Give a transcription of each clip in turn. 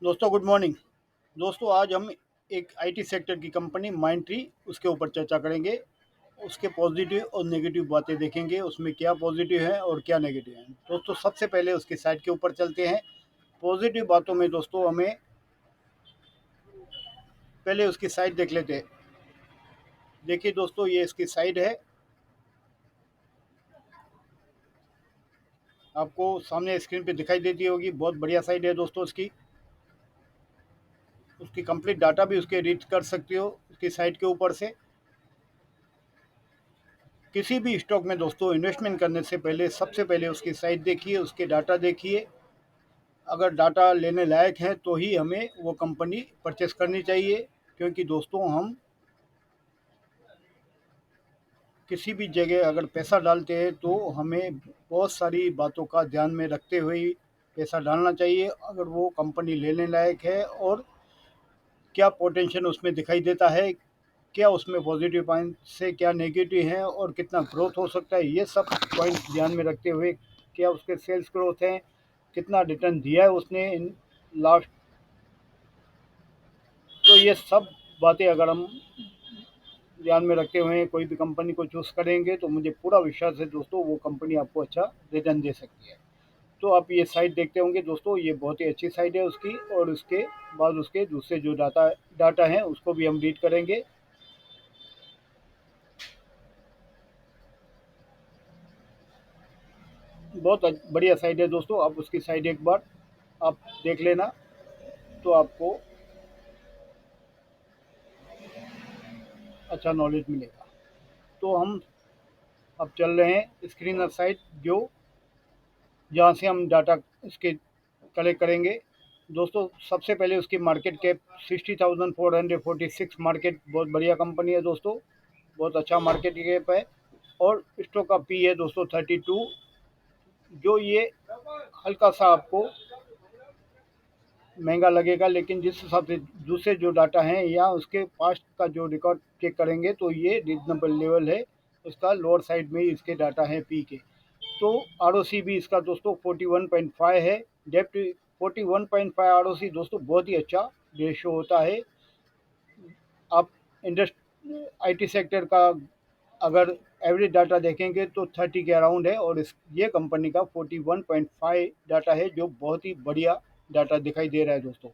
दोस्तों good morning. दोस्तों आज हम एक आईटी सेक्टर की कंपनी माइंडट्री उसके ऊपर चर्चा करेंगे। उसके पॉजिटिव और नेगेटिव बातें देखेंगे, उसमें क्या पॉजिटिव है और क्या नेगेटिव है। दोस्तों सबसे पहले उसकी साइट के ऊपर चलते हैं। पॉजिटिव बातों में दोस्तों हमें पहले उसकी साइट देख लेते हैं। देखिए दोस्तों, ये इसकी साइट है, आपको सामने स्क्रीन पे दिखाई देती होगी। बहुत बढ़िया साइट है दोस्तों उसकी कंप्लीट डाटा भी उसके रीड कर सकते हो उसकी साइट के ऊपर से। किसी भी स्टॉक में दोस्तों इन्वेस्टमेंट करने से पहले सबसे पहले उसकी साइट देखिए, उसके डाटा देखिए। अगर डाटा लेने लायक है तो ही हमें वो कंपनी परचेस करनी चाहिए, क्योंकि दोस्तों हम किसी भी जगह अगर पैसा डालते हैं तो हमें बहुत सारी बातों का ध्यान में रखते हुए ही पैसा डालना चाहिए। अगर वो कंपनी लेने लायक है और क्या पोटेंशियल उसमें दिखाई देता है, क्या उसमें पॉजिटिव पॉइंट से क्या नेगेटिव है और कितना ग्रोथ हो सकता है, ये सब पॉइंट ध्यान में रखते हुए, क्या उसके सेल्स ग्रोथ है, कितना रिटर्न दिया है उसने इन लास्ट, तो ये सब बातें अगर हम ध्यान में रखते हुए कोई भी कंपनी को चूज़ करेंगे तो मुझे पूरा विश्वास है दोस्तों वो कंपनी आपको अच्छा रिटर्न दे सकती है। तो आप ये साइट देखते होंगे दोस्तों, ये बहुत ही अच्छी साइट है उसकी। और उसके बाद उसके दूसरे जो डाटा डाटा हैं उसको भी हम रीड करेंगे। बहुत बढ़िया साइट है दोस्तों, आप उसकी साइट एक बार आप देख लेना तो आपको अच्छा नॉलेज मिलेगा। तो हम अब चल रहे हैं स्क्रीनर साइट, जो जहाँ से हम डाटा इसके कलेक्ट करेंगे। दोस्तों सबसे पहले उसकी मार्केट कैप 60,446 मार्केट, बहुत बढ़िया कंपनी है दोस्तों, बहुत अच्छा मार्केट कैप है। और स्टॉक का पी है दोस्तों 32, जो ये हल्का सा आपको महंगा लगेगा, लेकिन जिस हिसाब से दूसरे जो डाटा हैं या उसके पास्ट का जो रिकॉर्ड चेक करेंगे तो ये रीजनेबल लेवल है। उसका लोअर साइड में ही इसके डाटा हैं पी के। तो आर भी इसका दोस्तों 41.5 है। डेप्थ 41.5 आर दोस्तों बहुत ही अच्छा रेशो होता है। आप इंडस्ट आईटी सेक्टर का अगर एवरेज डाटा देखेंगे तो 30 के अराउंड है, और इस ये कंपनी का 41.5 डाटा है, जो बहुत ही बढ़िया डाटा दिखाई दे रहा है दोस्तों।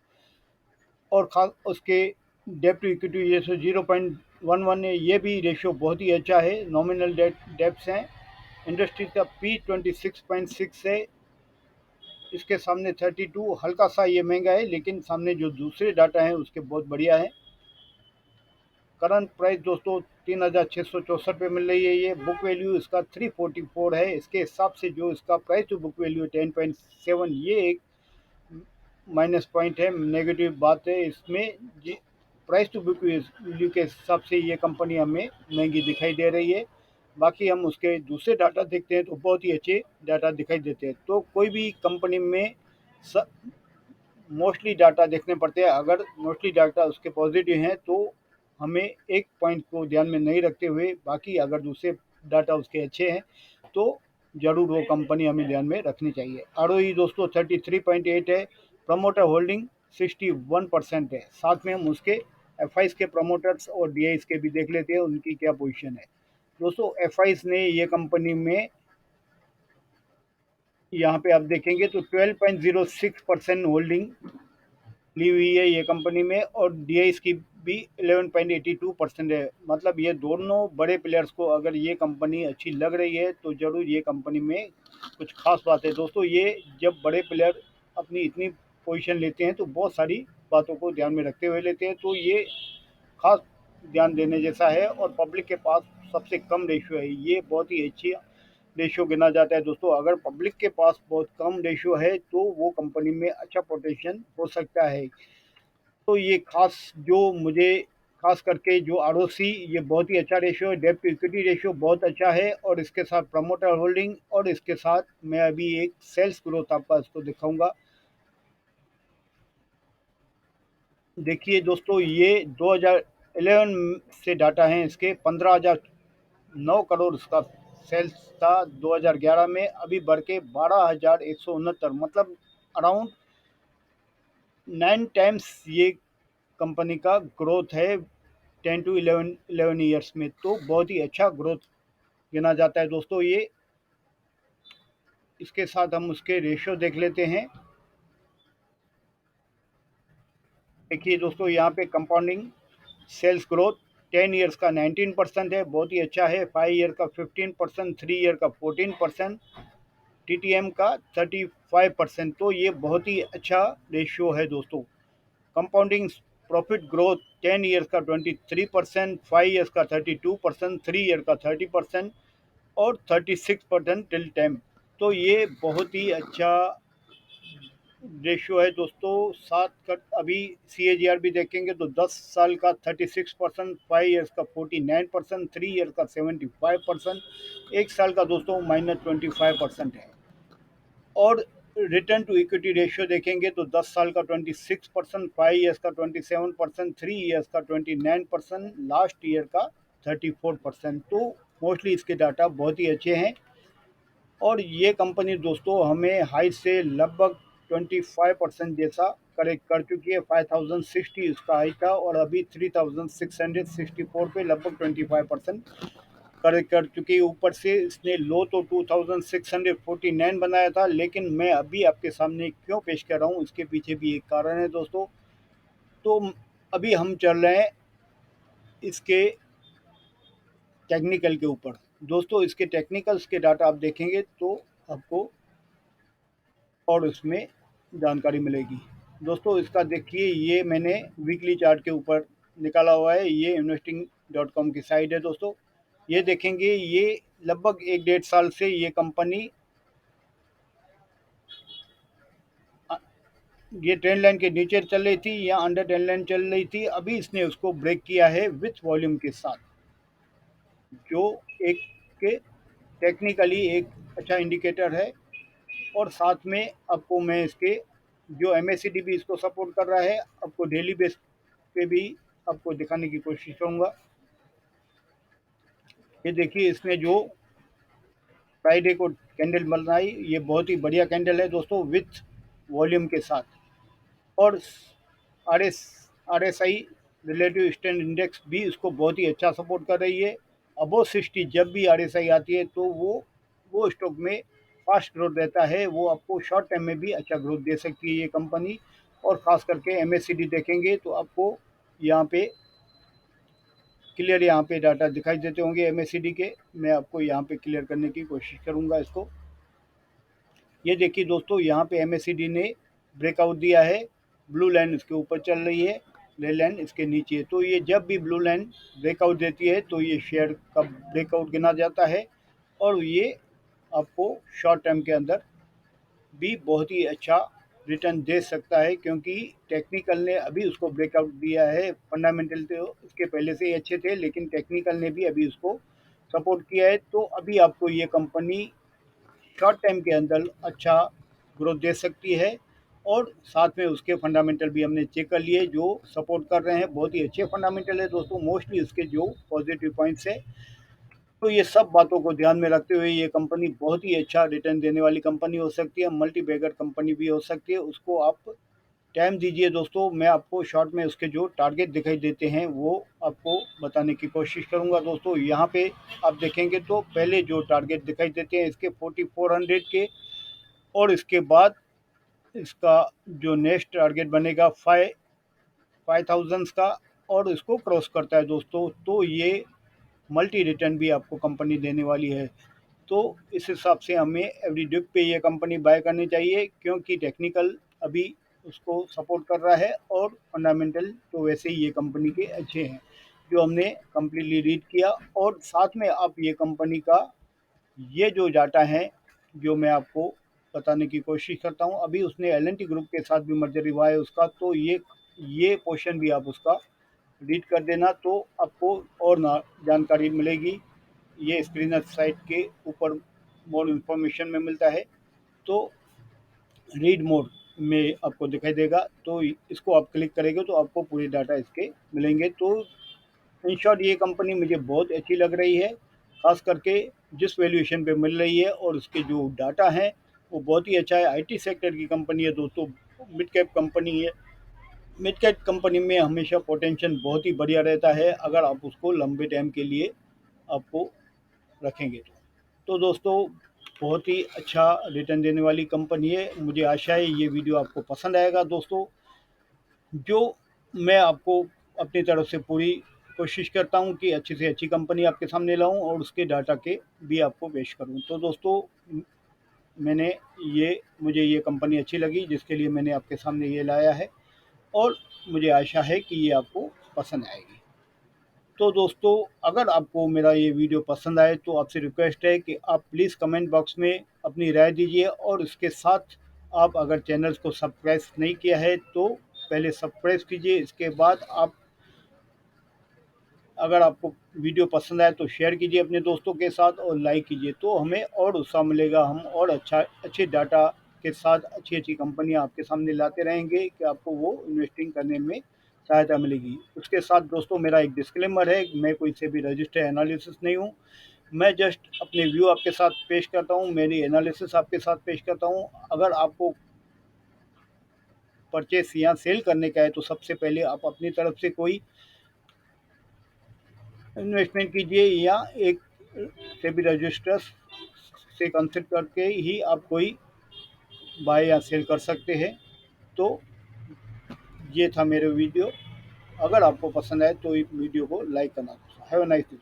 और खास उसके डेप्ट टू इक्विटी रेशो 0.11 है, ये भी रेशो बहुत ही अच्छा है। नॉमिनल डेप्स हैं, इंडस्ट्री का पी 26.6 है, इसके सामने 32, हल्का सा ये महंगा है, लेकिन सामने जो दूसरे डाटा हैं उसके बहुत बढ़िया है। करंट प्राइस दोस्तों 3,664 पे मिल रही है। ये बुक वैल्यू इसका 344 है। इसके हिसाब से जो इसका प्राइस टू बुक वैल्यू 10.7, ये एक माइनस पॉइंट है, नेगेटिव बात है इसमें। प्राइस टू बुक वैल्यू के हिसाब से ये कंपनी हमें महंगी दिखाई दे रही है। बाकी हम उसके दूसरे डाटा देखते हैं तो बहुत ही अच्छे डाटा दिखाई देते हैं। तो कोई भी कंपनी में मोस्टली डाटा देखने पड़ते हैं। अगर मोस्टली डाटा उसके पॉजिटिव हैं तो हमें एक पॉइंट को ध्यान में नहीं रखते हुए बाकी अगर दूसरे डाटा उसके अच्छे हैं तो ज़रूर वो कंपनी हमें ध्यान में रखनी चाहिए। आर दोस्तों 33.8 है। प्रमोटर होल्डिंग 61% है। साथ में हम उसके एफ के प्रमोटर्स और डी के भी देख लेते हैं, उनकी क्या पोजीशन है। दोस्तों एफ ने ये कंपनी में, यहाँ पे आप देखेंगे तो 12.06% होल्डिंग ली हुई है ये कंपनी में, और डी की भी 11.82% है। मतलब ये दोनों बड़े प्लेयर्स को अगर ये कंपनी अच्छी लग रही है तो ज़रूर ये कंपनी में कुछ खास बात है दोस्तों। ये जब बड़े प्लेयर अपनी इतनी पोजीशन लेते हैं तो बहुत सारी बातों को ध्यान में रखते हुए लेते हैं, तो ये खास ध्यान देने जैसा है। और पब्लिक के पास सबसे कम रेशियो है, ये बहुत ही अच्छी रेशियो गिना जाता है दोस्तों। अगर पब्लिक के पास बहुत कम रेशियो है तो वो कंपनी में अच्छा पोटेंशियल हो सकता है। तो ये खास जो मुझे खास करके जो आर ये बहुत ही अच्छा रेशियो है। डेप्ट इक्विटी रेशियो बहुत अच्छा है, और इसके साथ प्रमोटर होल्डिंग, और इसके साथ मैं अभी एक सेल्स ग्रोथ आपका इसको दिखाऊंगा। देखिए दोस्तों, ये 2011 से डाटा है, इसके 15,009 करोड़ इसका सेल्स था 2011 में, अभी बढ़ के 12,169, मतलब अराउंड 9 टाइम्स ये कंपनी का ग्रोथ है 10 टू 11 ईयर्स में। तो बहुत ही अच्छा ग्रोथ गिना जाता है दोस्तों ये। इसके साथ हम उसके रेशियो देख लेते हैं। देखिए दोस्तों, यहाँ पे कंपाउंडिंग सेल्स ग्रोथ 10 ईयर्स का 19% है, बहुत ही अच्छा है। 5 ईयर का 15%, 3 ईयर का 14%, टीटीएम का 35%। तो ये बहुत ही अच्छा रेशियो है दोस्तों। कंपाउंडिंग प्रॉफिट ग्रोथ 10 ईयर्स का 23%, 5 ईयर्स का 32%, 3 ईयर का 30% और 36% टिल टाइम। तो ये बहुत ही अच्छा रेशियो है दोस्तों। सात का अभी CAGR भी देखेंगे तो 10 साल का 36%, 5 ईयर्स का 49%, 3 ईयर का 75%, एक साल का दोस्तों -25% है। और रिटर्न टू इक्विटी रेशियो देखेंगे तो 10 साल का 26%, 5 ईयर्स का 27%, 3 ईयर्स का 29%, लास्ट ईयर का 34%। तो मोस्टली इसके डाटा बहुत ही अच्छे हैं। और ये कंपनी दोस्तों हमें हाई से लगभग 25% जैसा करेक्ट कर चुकी है। 5060 इसका हाई था और अभी 3664 पे लगभग 25% करेक्ट कर चुकी है। ऊपर से इसने लो तो 2649 बनाया था, लेकिन मैं अभी आपके सामने क्यों पेश कर रहा हूँ, इसके पीछे भी एक कारण है दोस्तों। तो अभी हम चल रहे हैं इसके टेक्निकल के ऊपर। दोस्तों इसके टेक्निकल्स के डाटा आप देखेंगे तो आपको और इसमें जानकारी मिलेगी। दोस्तों इसका देखिए, ये मैंने वीकली चार्ट के ऊपर निकाला हुआ है। ये investing.com की साइट है दोस्तों। ये देखेंगे, ये लगभग 1 डेढ़ साल से ये कंपनी ये ट्रेंड लाइन के नीचे चल रही थी या अंडर ट्रेंड लाइन चल रही थी। अभी इसने उसको ब्रेक किया है विथ वॉल्यूम के साथ, जो एक के टेक्निकली एक अच्छा इंडिकेटर है। और साथ में आपको मैं इसके जो MACD भी इसको सपोर्ट कर रहा है, आपको डेली बेस पे भी आपको दिखाने की कोशिश करूँगा। ये देखिए, इसने जो फ्राइडे को कैंडल बनाई, ये बहुत ही बढ़िया कैंडल है दोस्तों विथ वॉल्यूम के साथ। और RSI रिलेटिव स्ट्रेंथ इंडेक्स भी इसको बहुत ही अच्छा सपोर्ट कर रही है। अबोव 60 जब भी RSI आती है तो वो स्टॉक में फास्ट ग्रोथ रहता है। वो आपको शॉर्ट टाइम में भी अच्छा ग्रोथ दे सकती है ये कंपनी। और ख़ास करके MACD देखेंगे तो आपको यहाँ पे क्लियर यहाँ पे डाटा दिखाई देते होंगे MACD के। मैं आपको यहाँ पे क्लियर करने की कोशिश करूँगा इसको। ये देखिए दोस्तों, यहाँ पे MACD ने ब्रेकआउट दिया है। ब्लू लाइन इसके ऊपर चल रही है, रेड लाइन इसके नीचे है। तो ये जब भी ब्लू लाइन ब्रेकआउट देती है तो ये शेयर का ब्रेकआउट गिना जाता है। और ये आपको शॉर्ट टर्म के अंदर भी बहुत ही अच्छा रिटर्न दे सकता है, क्योंकि टेक्निकल ने अभी उसको ब्रेकआउट दिया है। फंडामेंटल तो इसके पहले से ही अच्छे थे, लेकिन टेक्निकल ने भी अभी उसको सपोर्ट किया है। तो अभी आपको ये कंपनी शॉर्ट टाइम के अंदर अच्छा ग्रोथ दे सकती है। और साथ में उसके फंडामेंटल भी हमने चेक कर लिए जो सपोर्ट कर रहे हैं। बहुत ही अच्छे फंडामेंटल है दोस्तों, मोस्टली उसके जो पॉजिटिव पॉइंट्स है। तो ये सब बातों को ध्यान में रखते हुए ये कंपनी बहुत ही अच्छा रिटर्न देने वाली कंपनी हो सकती है। मल्टी बैगर कंपनी भी हो सकती है। उसको आप टाइम दीजिए दोस्तों। मैं आपको शॉर्ट में उसके जो टारगेट दिखाई देते हैं वो आपको बताने की कोशिश करूंगा दोस्तों। यहाँ पे आप देखेंगे तो पहले जो टारगेट दिखाई देते हैं इसके 4400 के, और इसके बाद इसका जो नेक्स्ट टारगेट बनेगा 5000 का, और इसको क्रॉस करता है दोस्तों। तो ये मल्टी रिटर्न भी आपको कंपनी देने वाली है। तो इस हिसाब से हमें एवरी डिप पे ये कंपनी बाय करनी चाहिए, क्योंकि टेक्निकल अभी उसको सपोर्ट कर रहा है और फंडामेंटल तो वैसे ही ये कंपनी के अच्छे हैं जो हमने कम्प्लीटली रीड किया। और साथ में आप ये कंपनी का ये जो डाटा है जो मैं आपको बताने की कोशिश करता हूँ। अभी उसने L&T ग्रुप के साथ भी मर्जर हुआ है उसका, तो ये पोर्शन भी आप उसका रीड कर देना तो आपको और ना जानकारी मिलेगी। ये स्क्रीनर साइट के ऊपर मोर इन्फॉर्मेशन में मिलता है। तो रीड मोड में आपको दिखाई देगा, तो इसको आप क्लिक करेंगे तो आपको पूरी डाटा इसके मिलेंगे। तो इन शॉर्ट ये कंपनी मुझे बहुत अच्छी लग रही है। ख़ास करके जिस वैल्यूएशन पे मिल रही है और उसके जो डाटा हैं वो बहुत ही अच्छा है। आईटी सेक्टर की कंपनी है दोस्तों, मिड कैप कंपनी है। मिड कैप कंपनी में हमेशा पोटेंशियल बहुत ही बढ़िया रहता है अगर आप उसको लंबे टाइम के लिए आपको रखेंगे तो दोस्तों बहुत ही अच्छा रिटर्न देने वाली कंपनी है। मुझे आशा है ये वीडियो आपको पसंद आएगा दोस्तों। जो मैं आपको अपनी तरफ से पूरी कोशिश करता हूँ कि अच्छी से अच्छी कंपनी आपके सामने लाऊं और उसके डाटा के भी आपको पेश करूं। तो दोस्तों मैंने मुझे ये कंपनी अच्छी लगी जिसके लिए मैंने आपके सामने ये लाया है और मुझे आशा है कि ये आपको पसंद आएगी। तो दोस्तों अगर आपको मेरा ये वीडियो पसंद आए तो आपसे रिक्वेस्ट है कि आप प्लीज़ कमेंट बॉक्स में अपनी राय दीजिए और इसके साथ आप अगर चैनल को सब्सक्राइब नहीं किया है तो पहले सब्सक्राइब कीजिए। इसके बाद आप अगर आपको वीडियो पसंद आए तो शेयर कीजिए अपने दोस्तों के साथ और लाइक कीजिए, तो हमें और उत्साह मिलेगा। हम और अच्छे डाटा के साथ अच्छी अच्छी कंपनियां आपके सामने लाते रहेंगे कि आपको वो इन्वेस्टिंग करने में सहायता मिलेगी। उसके साथ दोस्तों मेरा एक डिस्क्लेमर है, मैं कोई से भी रजिस्टर एनालिसिस नहीं हूँ। मैं जस्ट अपने व्यू आपके साथ पेश करता हूँ, मेरी एनालिसिस आपके साथ पेश करता हूँ। अगर आपको परचेस या सेल करने का है तो सबसे पहले आप अपनी तरफ से कोई इन्वेस्टमेंट कीजिए या एक सेबी रजिस्टर्स से कंसल्ट करके ही आप कोई बाय या सेल कर सकते हैं। तो ये था मेरे वीडियो। अगर आपको पसंद आए तो इस वीडियो को लाइक करना। Have a nice day.